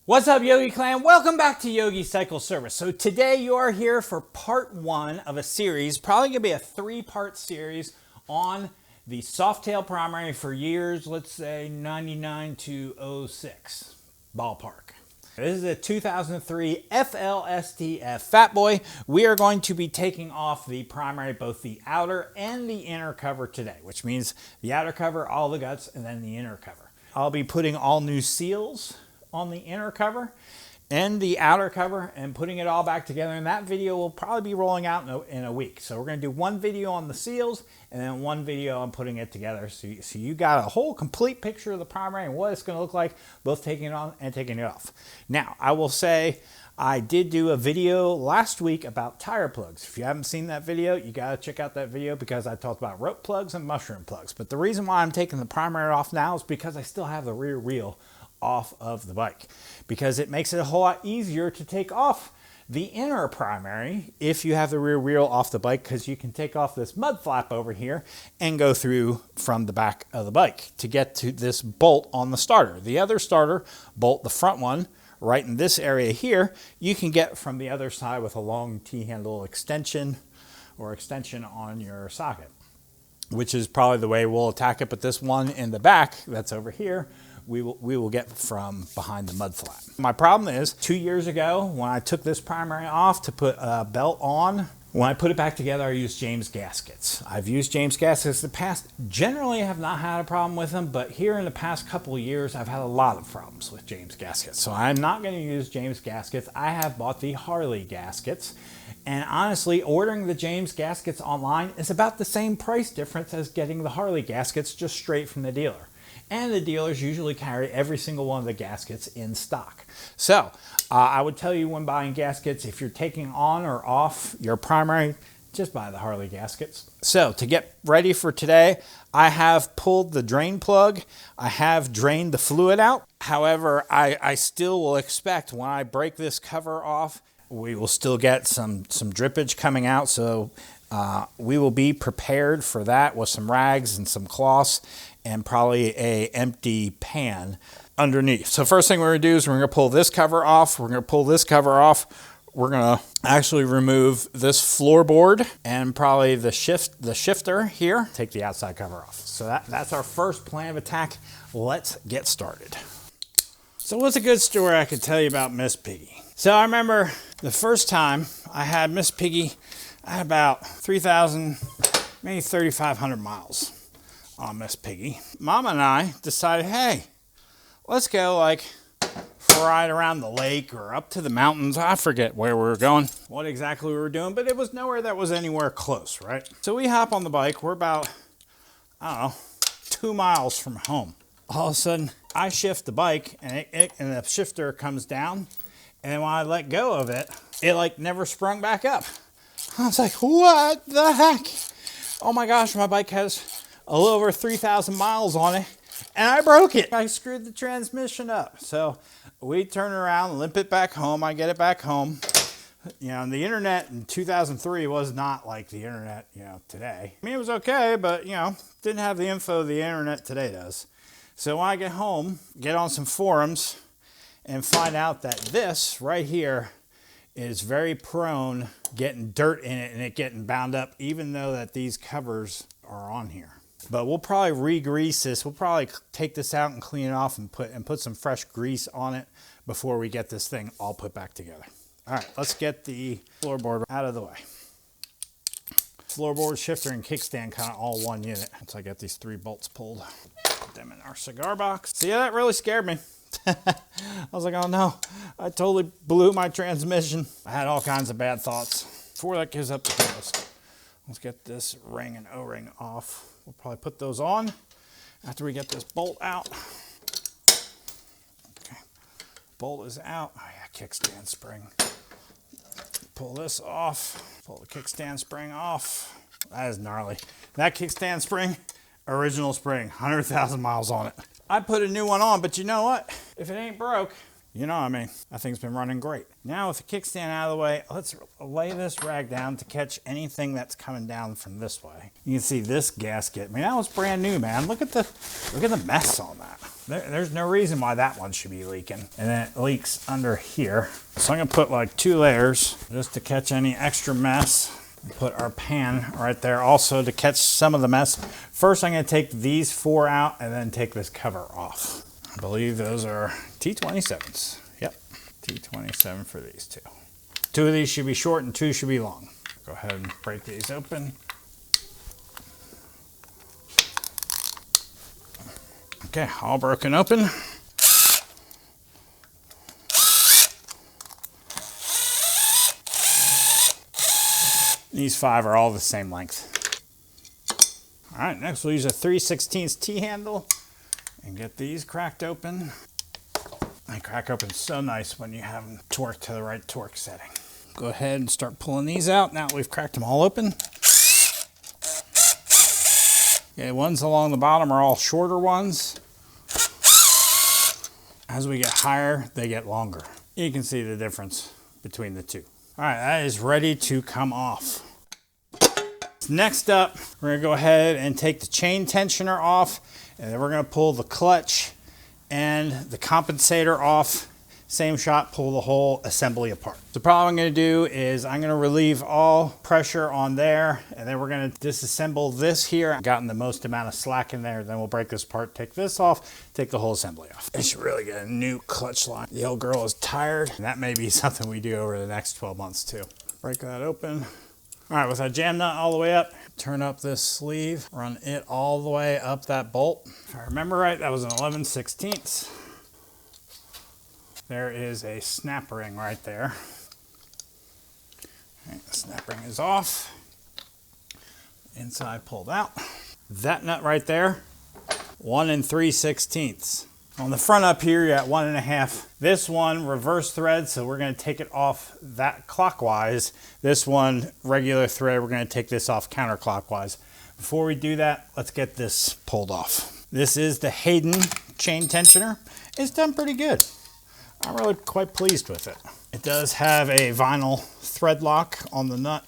What's up, Yogi Clan? Welcome back to Yogi Cycle Service. So today you are here for part one of a series, probably gonna be a three-part series on the Softail primary for years, let's say 99 to 06, ballpark. This is a 2003 FLSTF Fat Boy. We are going to be taking off the primary, both the outer and the inner cover today, which means the outer cover, all the guts, and then the inner cover. I'll be putting all new seals on the inner cover and the outer cover and putting it all back together, and that video will probably be rolling out in a week. So we're going to do one video on the seals and then one video on putting it together, so you got a whole complete picture of the primary and what it's going to look like, both taking it on and taking it off. Now I will say I did do a video last week about tire plugs. If you haven't seen that video, you got to check out that video because I talked about rope plugs and mushroom plugs. But the reason why I'm taking the primary off now is because I still have the rear wheel off of the bike, because it makes it a whole lot easier to take off the inner primary if you have the rear wheel off the bike, because you can take off this mud flap over here and go through from the back of the bike to get to this bolt on the starter. The other starter bolt, the front one, right in this area here, you can get from the other side with a long T-handle extension or extension on your socket, which is probably the way we'll attack it. But this one in the back that's over here, we will get from behind the mud flap. My problem is 2 years ago when I took this primary off to put a belt on, when I put it back together, I used James gaskets. I've used James gaskets in the past. Generally, I have not had a problem with them, but here in the past couple of years, I've had a lot of problems with James gaskets. So I'm not going to use James gaskets. I have bought the Harley gaskets. And honestly, ordering the James gaskets online is about the same price difference as getting the Harley gaskets just straight from the dealer. And the dealers usually carry every single one of the gaskets in stock. So I would tell you when buying gaskets, if you're taking on or off your primary, just buy the Harley gaskets. So to get ready for today, I have pulled the drain plug. I have drained the fluid out. However, I still will expect when I break this cover off, we will still get some drippage coming out. So we will be prepared for that with some rags and some cloths and probably a empty pan underneath. So first thing we're gonna do is we're gonna pull this cover off. We're gonna pull this cover off. We're gonna actually remove this floorboard and probably the shifter here. Take the outside cover off. So that's our first plan of attack. Let's get started. So what's a good story I could tell you about Miss Piggy? So I remember the first time I had Miss Piggy, I had about 3,000, maybe 3,500 miles on Miss Piggy. Mom and I decided, hey, let's go like for a ride around the lake or up to the mountains. I forget where we were going, what exactly we were doing, but it was nowhere that was anywhere close, right? So we hop on the bike. We're about, I don't know, 2 miles from home. All of a sudden, I shift the bike and the shifter comes down. And when I let go of it, it like never sprung back up. I was like, what the heck? Oh my gosh, my bike has a little over 3,000 miles on it, and I broke it. I screwed the transmission up. So we turn around, limp it back home. I get it back home. You know, and the internet in 2003 was not like the internet, you know, today. I mean, it was okay, but, you know, didn't have the info the internet today does. So when I get home, get on some forums and find out that this right here is very prone getting dirt in it and it getting bound up, even though that these covers are on here. But we'll probably re-grease this. We'll probably take this out and clean it off and put some fresh grease on it before we get this thing all put back together. All right, let's get the floorboard out of the way. Floorboard, shifter, and kickstand kind of all one unit. Once I get these 3 bolts pulled, put them in our cigar box. So yeah, that really scared me. I was like, oh no, I totally blew my transmission. I had all kinds of bad thoughts. Before that gives up the ghost, let's get this ring and O-ring off. We'll probably put those on after we get this bolt out. Okay, bolt is out. Oh yeah, kickstand spring. Pull this off. Pull the kickstand spring off. That is gnarly. That kickstand spring, original spring, 100,000 miles on it. I put a new one on, but you know what? If it ain't broke, you know, I mean, that thing's been running great. Now with the kickstand out of the way, let's lay this rag down to catch anything that's coming down from this way. You can see this gasket. I mean, that was brand new, man. Look at the mess on that. There's no reason why that one should be leaking. And then it leaks under here. So I'm gonna put like 2 layers just to catch any extra mess. Put our pan right there also to catch some of the mess. First, I'm gonna take these 4 out and then take this cover off. I believe those are T27s. Yep, T27 for these 2. 2 of these should be short and 2 should be long. Go ahead and break these open. Okay, all broken open. These 5 are all the same length. All right, next we'll use a 3/16 T-handle and get these cracked open. They crack open so nice when you have them torqued to the right torque setting. Go ahead and start pulling these out now that we've cracked them all open. Okay, ones along the bottom are all shorter ones. As we get higher, they get longer. You can see the difference between the 2. All right, that is ready to come off. Next up, we're gonna go ahead and take the chain tensioner off, and then we're gonna pull the clutch and the compensator off. Same shot, pull the whole assembly apart. So probably what I'm gonna do is I'm gonna relieve all pressure on there, and then we're gonna disassemble this here. I've gotten the most amount of slack in there, then we'll break this apart, take this off, take the whole assembly off. I should really get a new clutch line. The old girl is tired, and that may be something we do over the next 12 months too. Break that open. All right, with our jam nut all the way up, turn up this sleeve, run it all the way up that bolt. If I remember right, that was an 11/16. There is a snap ring right there. All right, the snap ring is off. Inside pulled out. That nut right there, 1 3/16. On the front up here, you're at 1.5. This one, reverse thread, so we're gonna take it off that clockwise. This one, regular thread, we're gonna take this off counterclockwise. Before we do that, let's get this pulled off. This is the Hayden chain tensioner. It's done pretty good. I'm really quite pleased with it. It does have a vinyl thread lock on the nut.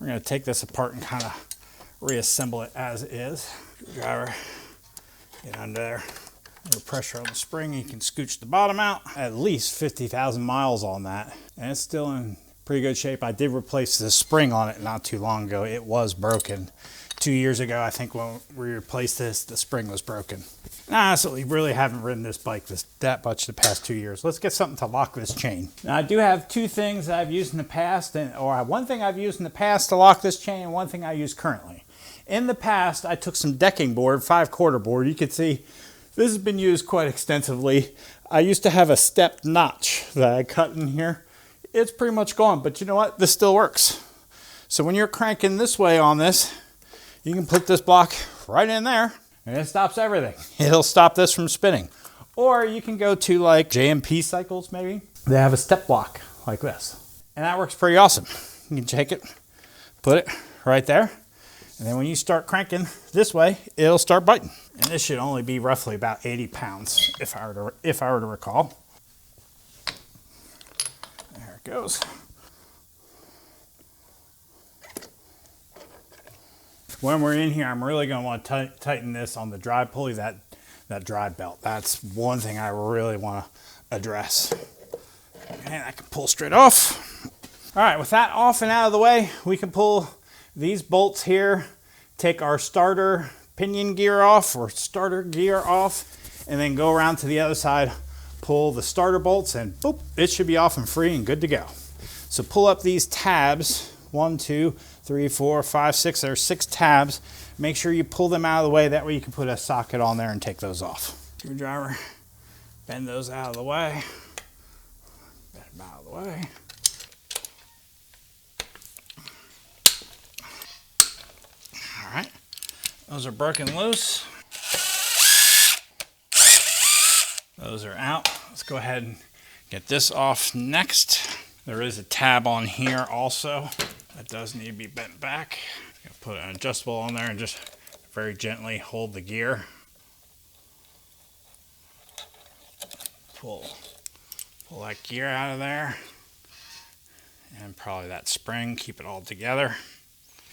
We're gonna take this apart and kind of reassemble it as is. Screwdriver. Get under there, a little pressure on the spring, you can scooch the bottom out. At least 50,000 miles on that, and it's still in pretty good shape. I did replace the spring on it not too long ago. It was broken. 2 years ago, I think when we replaced this, the spring was broken. Nah, so we really haven't ridden this bike that much the past 2 years. Let's get something to lock this chain. Now, I do have 2 things that I've used in the past, or one thing I've used in the past to lock this chain, and one thing I use currently. In the past, I took some decking board, 5/4 board. You can see this has been used quite extensively. I used to have a stepped notch that I cut in here. It's pretty much gone, but you know what? This still works. So when you're cranking this way on this, you can put this block right in there and it stops everything. It'll stop this from spinning. Or you can go to like JMP cycles maybe. They have a step block like this. And that works pretty awesome. You can take it, put it right there. And then when you start cranking this way, it'll start biting. And this should only be roughly about 80 pounds if I were to recall. There it goes. When we're in here, I'm really going to want to tighten this on the drive pulley, that drive belt. That's one thing I really want to address. And I can pull straight off. All right, with that off and out of the way, we can pull these bolts here, take our starter pinion gear off or starter gear off, and then go around to the other side, pull the starter bolts, and boop, it should be off and free and good to go. So pull up these tabs, 1, 2, 3, 4, 5, 6, there are 6 tabs. Make sure you pull them out of the way, that way you can put a socket on there and take those off. Screwdriver, bend those out of the way, bend them out of the way. All right, those are broken loose. Those are out. Let's go ahead and get this off next. There is a tab on here also that does need to be bent back. I'm gonna put an adjustable on there and just very gently hold the gear. pull that gear out of there. And probably that spring, keep it all together.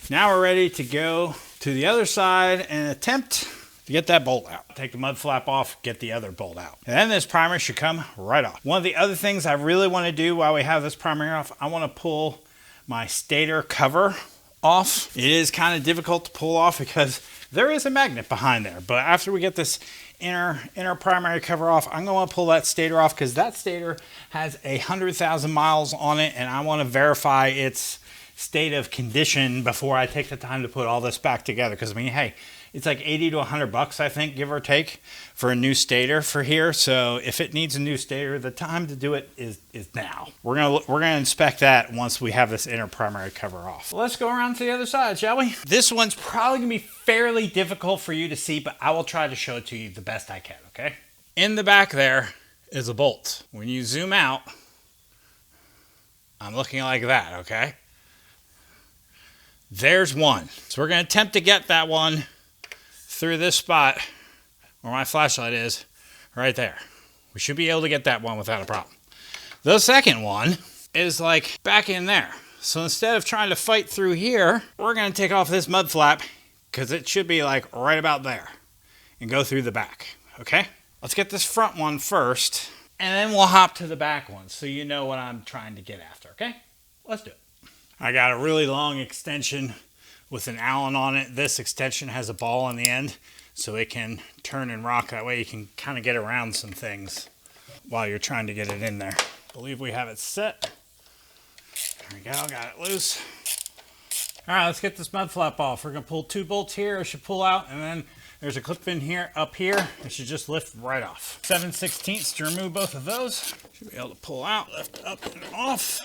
Now we're ready to go to the other side and attempt to get that bolt out. Take the mud flap off, get the other bolt out. And then this primer should come right off. One of the other things I really want to do while we have this primer off, I want to pull my stator cover off. It is kind of difficult to pull off because there is a magnet behind there. But after we get this inner primary cover off, I'm going to pull that stator off because that stator has 100,000 miles on it, and I want to verify its state of condition before I take the time to put all this back together. Because I mean, hey, it's like 80 to 100 bucks, I think, give or take, for a new stator for here. So if it needs a new stator, the time to do it is now. We're gonna inspect that once we have this inner primary cover off. Let's go around to the other side, shall we? This one's probably gonna be fairly difficult for you to see, but I will try to show it to you the best I can, okay? In the back there is a bolt. When you zoom out, I'm looking like that, okay? There's one. So we're gonna attempt to get that one through this spot where my flashlight is, right there. We should be able to get that one without a problem. The second one is like back in there. So instead of trying to fight through here, we're gonna take off this mud flap because it should be like right about there and go through the back, okay? Let's get this front one first and then we'll hop to the back one so you know what I'm trying to get after, okay? Let's do it. I got a really long extension with an Allen on it. This extension has a ball on the end so it can turn and rock. That way you can kind of get around some things while you're trying to get it in there. I believe we have it set. There we go, got it loose. All right, let's get this mud flap off. We're gonna pull 2 bolts here. It should pull out, and then there's a clip in here, up here. It should just lift right off. 7/16 to remove both of those. Should be able to pull out, lift up and off.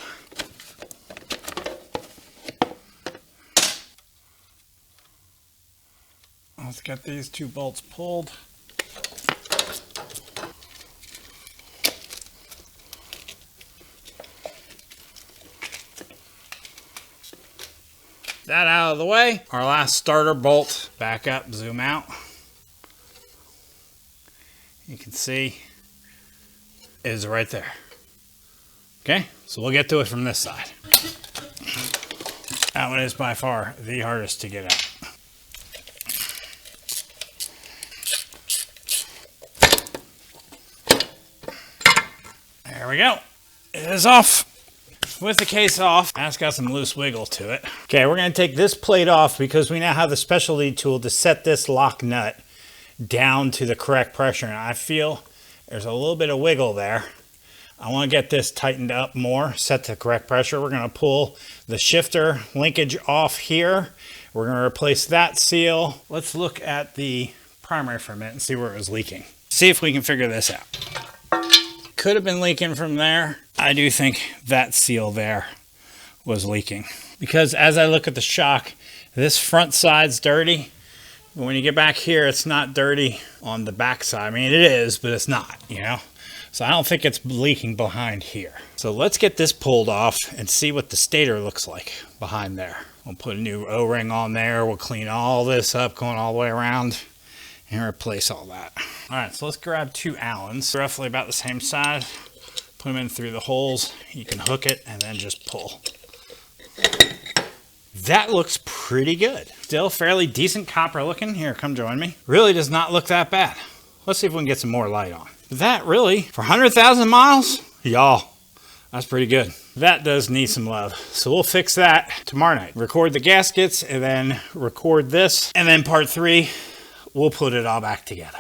Let's get these 2 bolts pulled. That out of the way. Our last starter bolt. Back up, zoom out. You can see is right there. Okay, so we'll get to it from this side. That one is by far the hardest to get out. There we go. It is off. With the case off, that's got some loose wiggle to it. Okay, we're going to take this plate off because we now have the specialty tool to set this lock nut down to the correct pressure. And I feel there's a little bit of wiggle there. I want to get this tightened up more, set to the correct pressure. We're going to pull the shifter linkage off here. We're going to replace that seal. Let's look at the primary for a minute and see where it was leaking. See if we can figure this out. Could have been leaking from there. I do think that seal there was leaking because as I look at the shock, this front side's dirty. But when you get back here, it's not dirty on the back side. I mean, it is, but it's not, you know? So I don't think it's leaking behind here. So let's get this pulled off and see what the stator looks like behind there. We'll put a new O-ring on there. We'll clean all this up going all the way around and replace all that. All right, so let's grab 2 Allens, roughly about the same size. Put them in through the holes. You can hook it and then just pull. That looks pretty good. Still fairly decent copper looking. Here, come join me. Really does not look that bad. Let's see if we can get some more light on. That really, for 100,000 miles, y'all, that's pretty good. That does need some love. So we'll fix that tomorrow night. Record the gaskets and then record this. And then part 3, we'll put it all back together.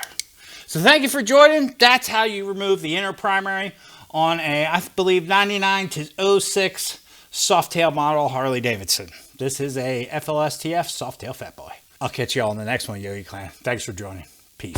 So thank you for joining. That's how you remove the inner primary on a, I believe, 99 to 06 Softail model Harley Davidson. This is a FLSTF Softail Fat Boy. I'll catch you all in the next one, Yogi Clan. Thanks for joining. Peace.